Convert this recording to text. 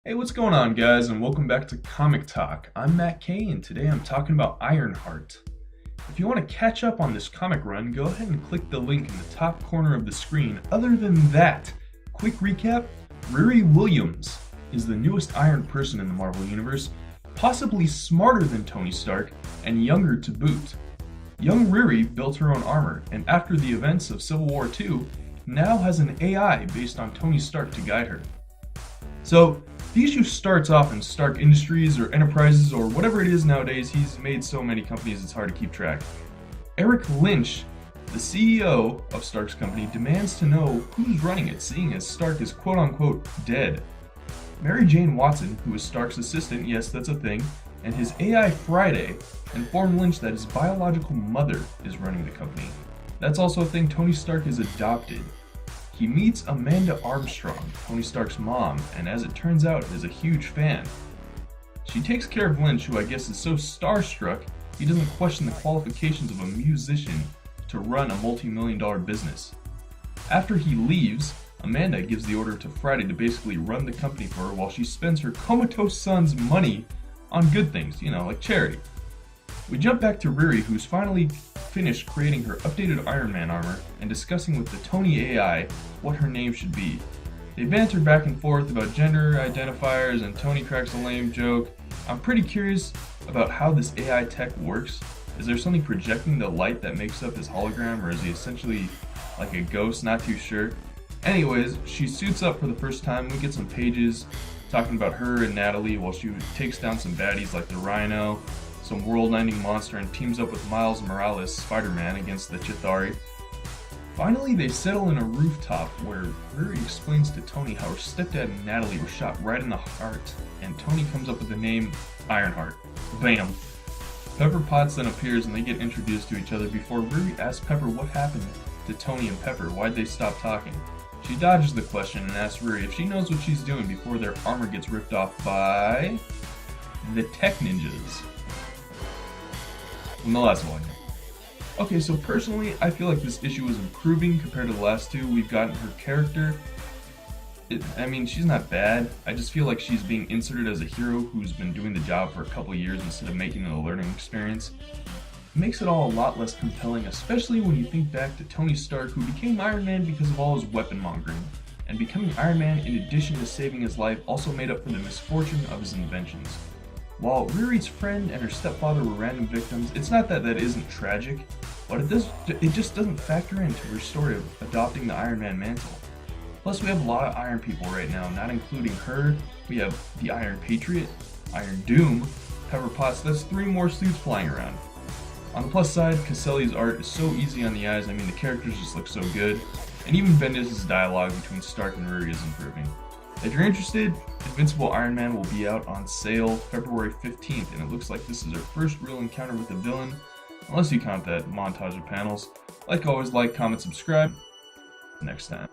Hey, what's going on, guys, and welcome back to Comic Talk. I'm Matt Kay, and today I'm talking about Ironheart. If you want to catch up on this comic run, go ahead and click the link in the top corner of the screen. Other than that, quick recap, Riri Williams is the newest Iron person in the Marvel Universe, possibly smarter than Tony Stark, and younger to boot. Young Riri built her own armor, and after the events of Civil War II, now has an AI based on Tony Stark to guide her. So, the issue starts off in Stark Industries or Enterprises or whatever it is nowadays. He's made so many companies it's hard to keep track. Eric Lynch, the CEO of Stark's company, demands to know who's running it, seeing as Stark is quote-unquote dead. Mary Jane Watson, who is Stark's assistant, yes, that's a thing, and his AI Friday inform Lynch that his biological mother is running the company. That's also a thing. Tony Stark is adopted. He meets Amanda Armstrong, Tony Stark's mom, and as it turns out, is a huge fan. She takes care of Lynch, who I guess is so starstruck, he doesn't question the qualifications of a musician to run a multi-million-dollar business. After he leaves, Amanda gives the order to Friday to basically run the company for her while she spends her comatose son's money on good things, like charity. We jump back to Riri, who's finally finished creating her updated Iron Man armor and discussing with the Tony AI what her name should be. They banter back and forth about gender identifiers and Tony cracks a lame joke. I'm pretty curious about how this AI tech works. Is there something projecting the light that makes up his hologram, or is he essentially like a ghost? Not too sure. Anyways, she suits up for the first time. We get some pages talking about her and Natalie while she takes down some baddies like the Rhino, some world-ending monster, and teams up with Miles Morales, Spider-Man, against the Chitauri. Finally, they settle in a rooftop where Riri explains to Tony how her stepdad and Natalie were shot right in the heart, and Tony comes up with the name Ironheart. Bam! Pepper Potts then appears and they get introduced to each other before Riri asks Pepper what happened to Tony and Pepper, why'd they stop talking. She dodges the question and asks Riri if she knows what she's doing before their armor gets ripped off by the Tech Ninjas from the last volume. Okay, so personally, I feel like this issue is improving compared to the last two. We've gotten her character. She's not bad. I just feel like she's being inserted as a hero who's been doing the job for a couple of years instead of making it a learning experience. It makes it all a lot less compelling, especially when you think back to Tony Stark, who became Iron Man because of all his weapon mongering. And becoming Iron Man, in addition to saving his life, also made up for the misfortune of his inventions. While Riri's friend and her stepfather were random victims, it's not that that isn't tragic, but it just doesn't factor into her story of adopting the Iron Man mantle. Plus, we have a lot of Iron people right now, not including her. We have the Iron Patriot, Iron Doom, Pepper Potts. That's 3 more suits flying around. On the plus side, Caselli's art is so easy on the eyes. The characters just look so good, and even Bendis' dialogue between Stark and Riri is improving. If you're interested, Invincible Iron Man will be out on sale February 15th, and it looks like this is our first real encounter with a villain, unless you count that montage of panels. Like always, like, comment, subscribe. Next time.